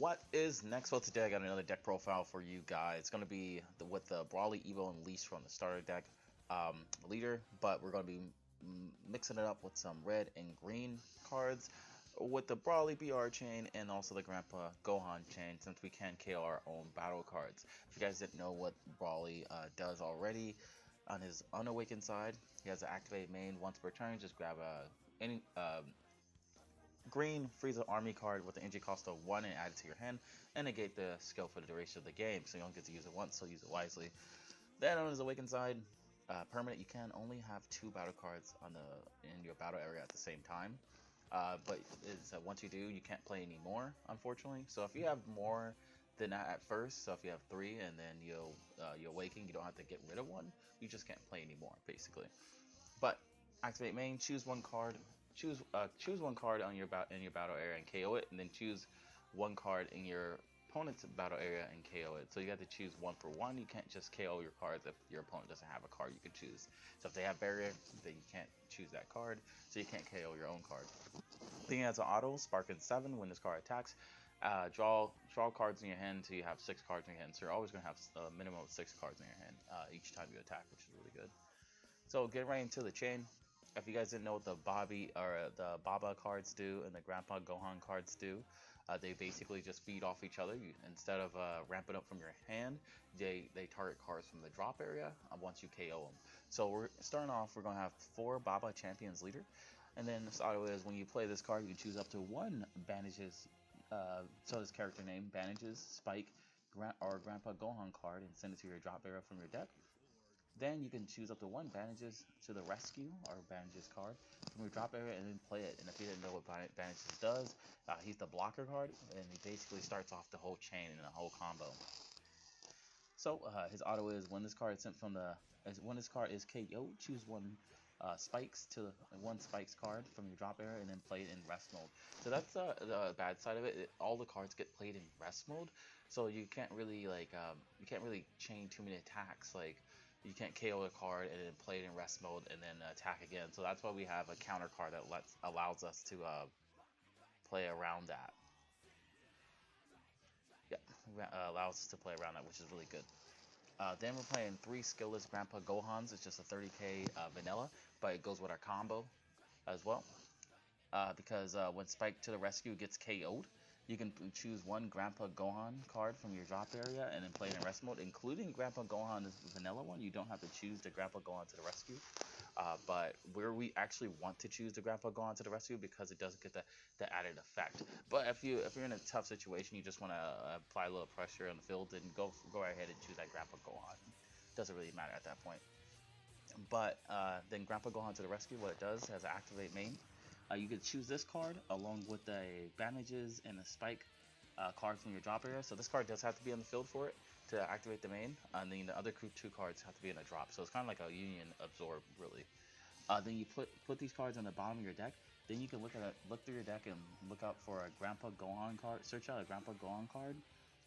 what is next? Well, today I got another deck profile for you guys. It's going to be with the Brawly Evo Unleashed from the starter deck leader, but we're going to be mixing it up with some red and green cards with the Brawly BR chain and also the Grandpa Gohan chain, since we can KO our own battle cards. If you guys didn't know what Brawly does already, on his unawakened side, he has an activate main once per turn. Just grab any green Frieza Army card with the energy cost of 1 and add it to your hand, and negate the skill for the duration of the game. So you don't get to use it once, so use it wisely. Then on his awakened side, permanent, you can only have 2 battle cards in your battle area at the same time. But once you do, you can't play any more, unfortunately. So if you have more than that at first, so if you have 3 and then you awaken, you don't have to get rid of one. You just can't play anymore, basically. But activate main, choose one card, choose one card on in your battle area and KO it, and then choose one card in your opponent's battle area and KO it. So you have to choose one for one. You can't just KO your cards if your opponent doesn't have a card you can choose. So if they have barrier, then you can't choose that card, so you can't KO your own card. Then he has an auto, Sparking 7 when this card attacks. Draw cards in your hand until you have 6 cards in your hand. So you're always going to have a minimum of 6 cards in your hand each time you attack, which is really good. So get right into the chain. If you guys didn't know what the the Baba cards do and the Grandpa Gohan cards do, they basically just feed off each other. Instead of ramping up from your hand, they target cards from the drop area once you KO them. So we're starting off. We're gonna have 4 Baba Champions leader, and then this auto is when you play this card, you can choose up to 1 bandages. So his character name bandages Spike or Grandpa Gohan card and send it to your drop area from your deck. Then you can choose up to 1 Bandages to the Rescue or Bandages card from your drop area and then play it. And if you didn't know what Bandages does, he's the blocker card, and he basically starts off the whole chain and the whole combo. So his auto is when this card is sent from when this card is KO, choose 1 one spikes card from your drop area and then play it in rest mode. So that's the bad side of it. All the cards get played in rest mode, so you can't really chain too many attacks. Like, you can't KO a card and then play it in rest mode and then attack again. So that's why we have a counter card that allows us to play around that. Yeah, allows us to play around that, which is really good. Then we're playing 3 skillless Grandpa Gohans. It's just a 30k vanilla, but it goes with our combo as well. Because when Spike to the Rescue gets KO'd, you can choose 1 Grandpa Gohan card from your drop area and then play it in rest mode, including Grandpa Gohan is the vanilla one. You don't have to choose the Grandpa Gohan to the Rescue. But where we actually want to choose the Grandpa Gohan to the Rescue because it doesn't get the added effect. But if you're in a tough situation, you just want to apply a little pressure on the field, then go right ahead and choose that Grandpa Gohan. Doesn't really matter at that point. But then Grandpa Gohan to the Rescue, what it does has an activate main. You can choose this card along with the bandages and a spike card from your drop area. So this card does have to be on the field for it to activate the main, and then the other 2 cards have to be in a drop. So it's kind of like a Union Absorb, really. Then you put these cards on the bottom of your deck. Then you can look through your deck and look out for a Grandpa Gohan card. Search out a Grandpa Gohan card,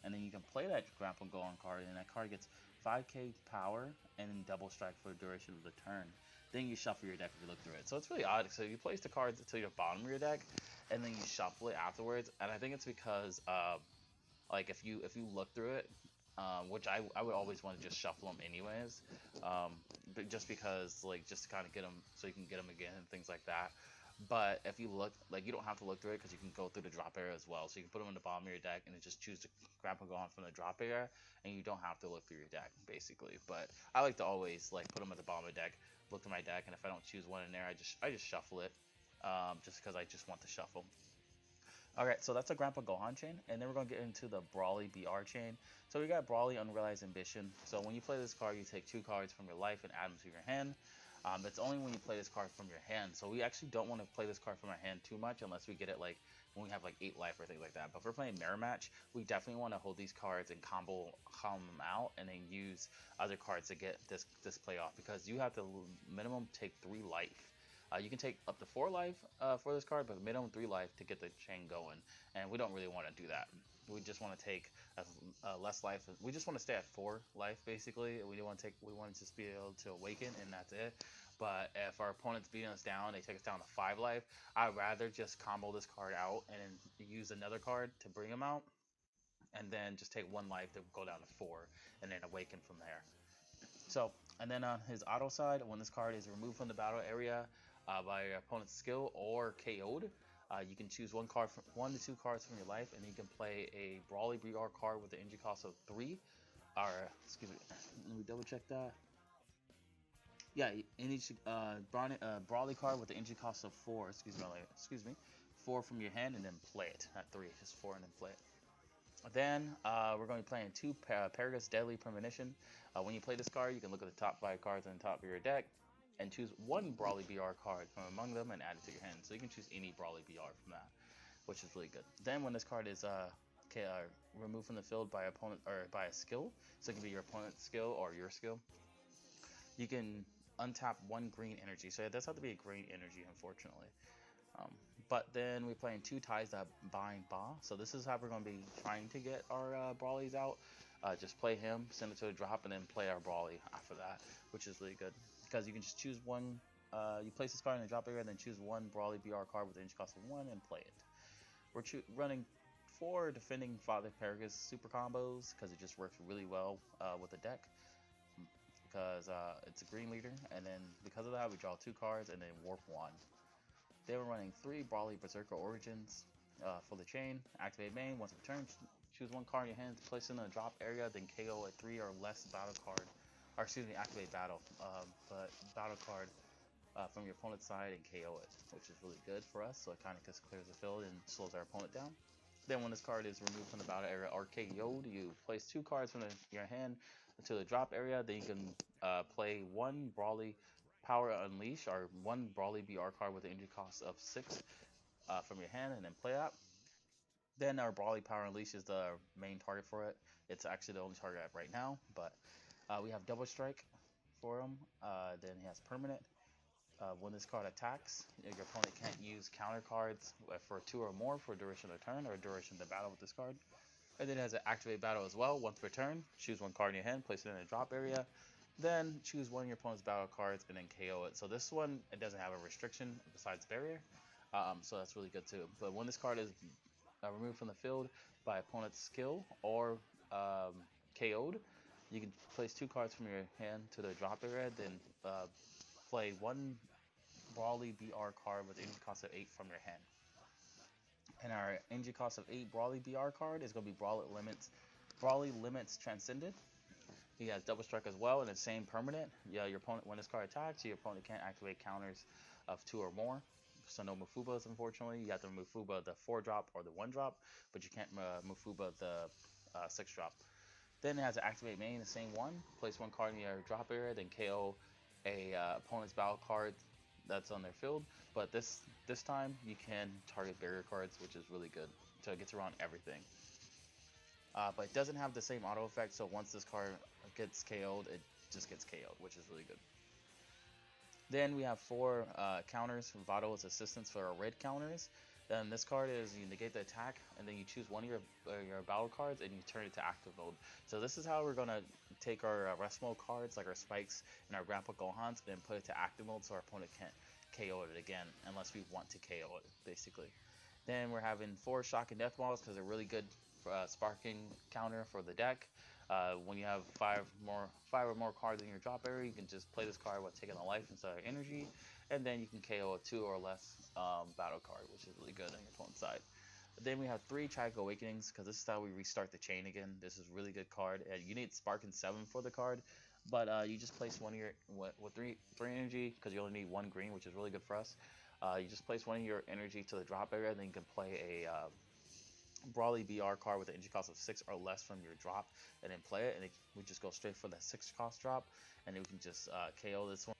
and then you can play that Grandpa Gohan card, and that card gets 5k power and then double strike for the duration of the turn. Then you shuffle your deck if you look through it. So it's really odd. So you place the cards to the bottom of your deck, and then you shuffle it afterwards. And I think it's because, like, if you look through it, which I would always want to just shuffle them anyways, but just because, like, just to kind of get them so you can get them again and things like that. But if you look, like, you don't have to look through it because you can go through the drop area as well. So you can put them in the bottom of your deck and then just choose to Grandpa Gohan from the drop area, and you don't have to look through your deck, basically. But I like to always, like, put them at the bottom of the deck, look through my deck, and if I don't choose one in there, I just shuffle it, just because I just want to shuffle. Alright, so that's a Grandpa Gohan chain, and then we're going to get into the Brawly BR chain. So we got Brawly Unrealized Ambition. So when you play this card, you take 2 cards from your life and add them to your hand. It's only when you play this card from your hand. So we actually don't want to play this card from our hand too much unless we get it like when we have like 8 life or things like that. But if we're playing mirror match, we definitely want to hold these cards and combo them out and then use other cards to get this play off, because you have to minimum take 3 life. You can take up to 4 life for this card, but minimum 3 life to get the chain going, and we don't really want to do that. We just want to take less life. We just want to stay at 4 life, basically. We want to just be able to awaken, and that's it. But if our opponent's beating us down, they take us down to 5 life, I'd rather just combo this card out and use another card to bring them out, and then just take 1 life to go down to 4, and then awaken from there. So, and then on his auto side, when this card is removed from the battle area by your opponent's skill or KO'd, you can choose 1 to 2 cards from your life, and you can play a Brawly BR card with the energy cost of 3. Or, excuse me, let me double check that. Yeah, any Brawly card with the energy cost of 4. Excuse me, 4 from your hand, and then play it. Not 3, just 4, and then play it. Then we're going to be playing 2 Deadly Premonition. When you play this card, you can look at the top 5 cards on the top of your deck and choose 1 Brawly BR card from among them and add it to your hand. So you can choose any Brawly BR from that, which is really good. Then when this card is removed from the field by opponent or by a skill, so it can be your opponent's skill or your skill, you can untap 1 green energy. So it does have to be a green energy, unfortunately. Um, but then we're playing 2 ties that bind Ba. So this is how we're going to be trying to get our Brawlies out. Just play him, send it to a drop, and then play our Brawly after that, which is really good. Because you can just choose 1, you place this card in the drop area, and then choose 1 Brawly BR card with the energy cost of 1 and play it. We're running 4 defending Father Paragus super combos, because it just works really well with the deck. Because it's a green leader, and then because of that, we draw 2 cards, and then warp 1. They were running 3 Brawly Berserker Origins for the chain. Activate main. Once per turn, choose 1 card in your hand to place in a drop area, then KO a 3 or less battle card. Or excuse me, activate battle. But battle card from your opponent's side and KO it, which is really good for us. So it kind of just clears the field and slows our opponent down. Then when this card is removed from the battle area or KO'd, you place 2 cards from your hand to the drop area. Then you can play 1 Brawly Power Unleash or 1 Brawly BR card with an energy cost of 6 from your hand, and then play that. Then our Brawly Power Unleash is the main target for it. It's actually the only target right now, but we have Double Strike for him. Then he has Permanent. When this card attacks, your opponent can't use counter cards for 2 or more for duration of the turn or duration of the battle with this card. And then it has an activate battle as well. Once per turn, choose 1 card in your hand, place it in a drop area. Then choose 1 of your opponent's battle cards and then KO it. So this one, it doesn't have a restriction besides barrier. So that's really good too. But when this card is removed from the field by opponent's skill or KO'd, you can place 2 cards from your hand to the drop area, then play 1 Brawly BR card with energy cost of 8 from your hand. And our energy cost of 8 Brawly BR card is going to be Brawly Limits Transcended. He has Double Strike as well, and the same permanent. Yeah, your opponent, when this card attacks, your opponent can't activate counters of 2 or more. So no Mufubas, unfortunately. You have to Mufuba the 4-drop or the 1-drop, but you can't Mufuba the 6-drop. Then it has to activate main, the same one. Place 1 card in your drop area, then KO a opponent's battle card that's on their field. But this time you can target barrier cards, which is really good. So it gets around everything. But it doesn't have the same auto effect, so once this card gets KO'd, it just gets KO'd, which is really good. Then we have 4 counters from Vado's assistance for our red counters. Then this card is you negate the attack, and then you choose 1 of your battle cards and you turn it to active mode. So this is how we're gonna take our rest mode cards, like our spikes and our Grandpa Gohans, and put it to active mode so our opponent can't KO it again unless we want to KO it, basically. Then we're having 4 Shock and Death Balls because they're really good sparking counter for the deck. When you have 5 or more cards in your drop area, you can just play this card while taking a life instead of energy, and then you can KO a 2 or less battle card, which is really good on your opponent's side. Then we have 3 Tragic Awakenings because this is how we restart the chain again. This is a really good card, and you need Spark and 7 for the card, but you just place 1 of your with 3 energy because you only need 1 green, which is really good for us. You just place 1 of your energy to the drop area, and then you can play a Brawly BR card with an energy cost of 6 or less from your drop, and then play it, and we just go straight for that 6 cost drop, and then we can just KO this one.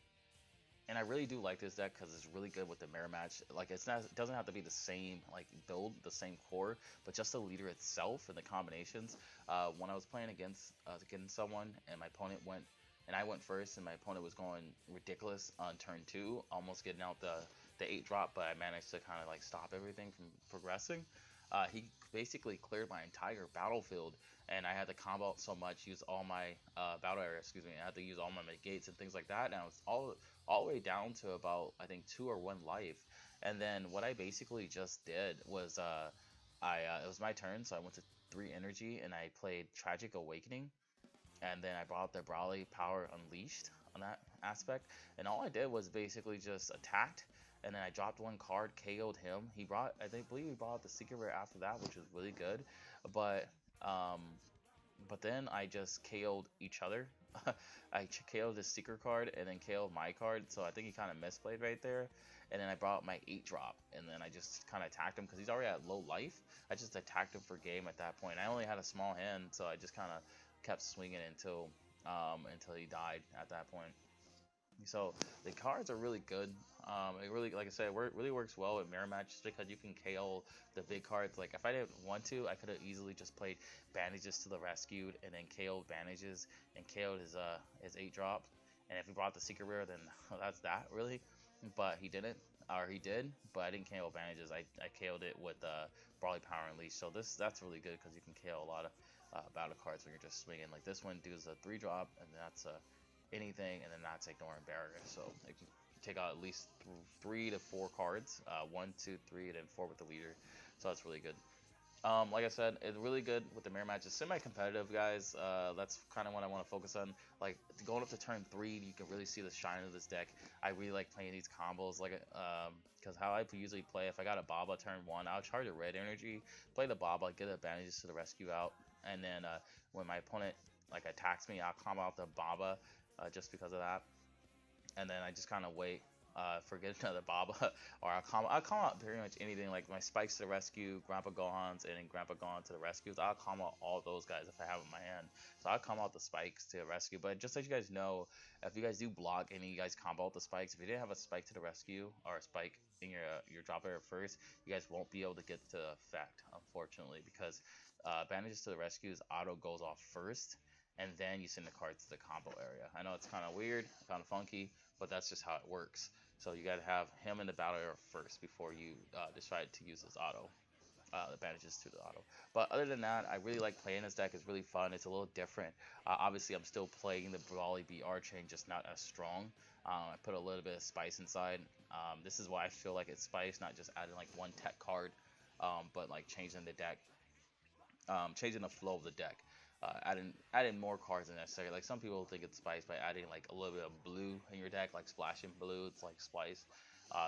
And I really do like this deck because it's really good with the mirror match. Like it doesn't have to be the same like build, the same core, but just the leader itself and the combinations. When I was playing against someone and my opponent went, and I went first, and my opponent was going ridiculous on turn 2, almost getting out the 8-drop, but I managed to kind of like stop everything from progressing. He basically cleared my entire battlefield, and I had to combo out so much, use all my battle area, I had to use all my negates and things like that, and I was all the way down to about, I think, 2 or 1 life. And then what I basically just did was it was my turn, so I went to 3 energy and I played Tragic Awakening, and then I brought up the Brawly Power Unleashed on that aspect, and all I did was basically just attacked, and then I dropped 1 card, KO'd him. He brought, believe he brought out the Secret Rare after that, which was really good, but um, then I just KO'd each other. I KO'd his secret card and then KO'd my card, so I think he kind of misplayed right there. And then I brought out my 8 drop, and then I just kind of attacked him because he's already at low life. I just attacked him for game at that point. I only had a small hand, so I just kind of kept swinging until he died at that point. So the cards are really good. It really, like I said, really works well with mirror matches because you can KO the big cards. Like if I didn't want to, I could have easily just played bandages to the rescued and then KO'd bandages and KO'd his 8 drop. And if he brought the secret rare, then that's that really. But he didn't, or he did, but I didn't KO bandages. I KO'd it with Brawly Power Unleash. So that's really good because you can KO a lot of battle cards when you're just swinging. Like this one does a 3 drop, and that's a anything, and then that's ignoring barrier. So you can take out at least 3 to 4 cards, 1, 2, 3, and then 4 with the leader. So that's really good. Like I said, it's really good with the mirror matches. Semi-competitive, guys. That's kind of what I want to focus on. Like going up to turn 3, you can really see the shine of this deck. I really like playing these combos, like because how I usually play, if I got a Baba turn 1, I'll charge a red energy, play the Baba, get advantages to the rescue out, and then when my opponent like attacks me, I'll combo out the Baba just because of that, and then I just kind of wait, forget another Baba, or I'll call out pretty much anything, like my spikes to the rescue, Grandpa Gohan's, and then Grandpa Gohan to the rescues. I'll call out all those guys if I have in my hand. So I'll call out the spikes to the rescue. But just so you guys know, if you guys do block and you guys combo out the spikes, if you didn't have a spike to the rescue or a spike in your drop area first, you guys won't be able to get to effect, unfortunately, because bandages to the rescues auto goes off first, and then you send the cards to the combo area. I know it's kind of weird, kind of funky, but that's just how it works. So you got to have him in the battle area first before you decide to use his auto, the bandages to the auto. But other than that, I really like playing this deck. It's really fun. It's a little different. Obviously, I'm still playing the Brawly BR chain, just not as strong. I put a little bit of spice inside. This is why I feel like it's spice, not just adding like 1 tech card, but like changing the deck, changing the flow of the deck. Adding more cards than necessary. Like some people think it's spice by adding like a little bit of blue in your deck, like splashing blue. It's like spice,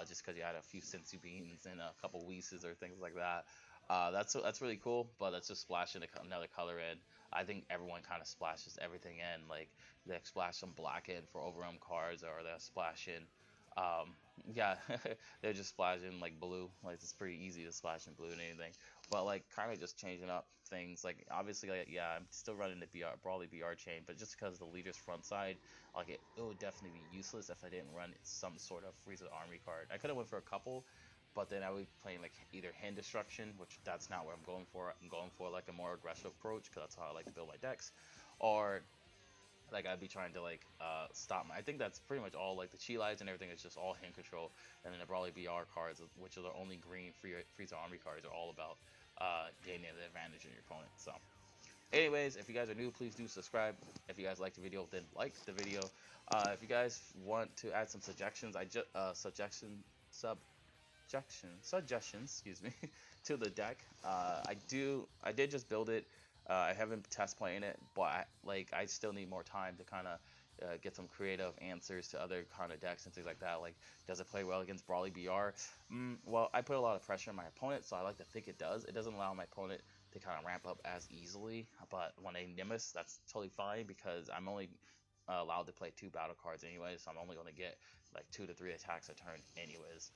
just because you add a few Sensu beans and a couple Weeses or things like that. That's really cool, but that's just splashing another color in. I think everyone kind of splashes everything in. Like they splash some black in for overwhelm cards, or they'll splash in. Um, yeah, they're just splashing like blue. Like it's pretty easy to splash in blue and anything. But like kind of just changing up things. Like obviously, like yeah, I'm still running the Brawly BR chain, but just because the leader's front side, like it would definitely be useless if I didn't run some sort of Frieza Army card. I could have went for a couple, but then I would be playing like either hand destruction, which that's not what I'm going for. I'm going for like a more aggressive approach because that's how I like to build my decks, or like I'd be trying to like stop my. I think that's pretty much all. Like the chi lights and everything is just all hand control, and then the Brawly BR cards, which are the only green Frieza Army cards, are all about gaining the advantage in your opponent. So, anyways, if you guys are new, please do subscribe. If you guys like the video, then like the video. If you guys want to add some suggestions, suggestions, excuse me, to the deck. I did just build it. I haven't test playing it, but I still need more time to kind of get some creative answers to other kind of decks and things like that. Like, does it play well against Brawly BR? Well, I put a lot of pressure on my opponent, so I like to think it does. It doesn't allow my opponent to kind of ramp up as easily, but when they Nimbus, that's totally fine because I'm only allowed to play 2 battle cards anyway, so I'm only going to get like 2 to 3 attacks a turn anyways.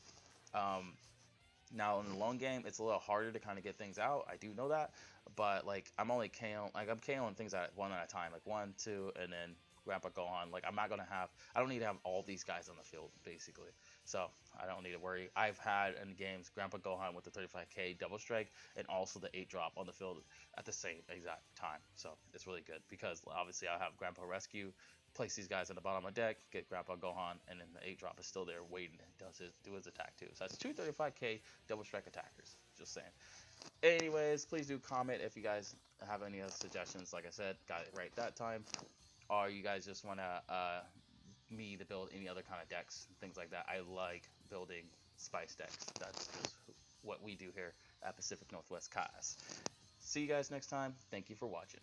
Now in the long game, it's a little harder to kind of get things out. I do know that, but like I'm only KOing things at one at a time, like 1, 2, and then Grandpa Gohan. Like I don't need to have all these guys on the field basically, so I don't need to worry. I've had in games Grandpa Gohan with the 35k double strike and also the 8 drop on the field at the same exact time, so it's really good because obviously I have Grandpa Rescue, place these guys in the bottom of the deck, get Grandpa Gohan, and then the 8 drop is still there waiting to do his attack too. So that's 2 35k double strike attackers. Just saying. Anyways, please do comment if you guys have any other suggestions. Like I said, got it right that time. Or you guys just want to me to build any other kind of decks, things like that. I like building spice decks. That's just what we do here at Pacific Northwest Kais. See you guys next time. Thank you for watching.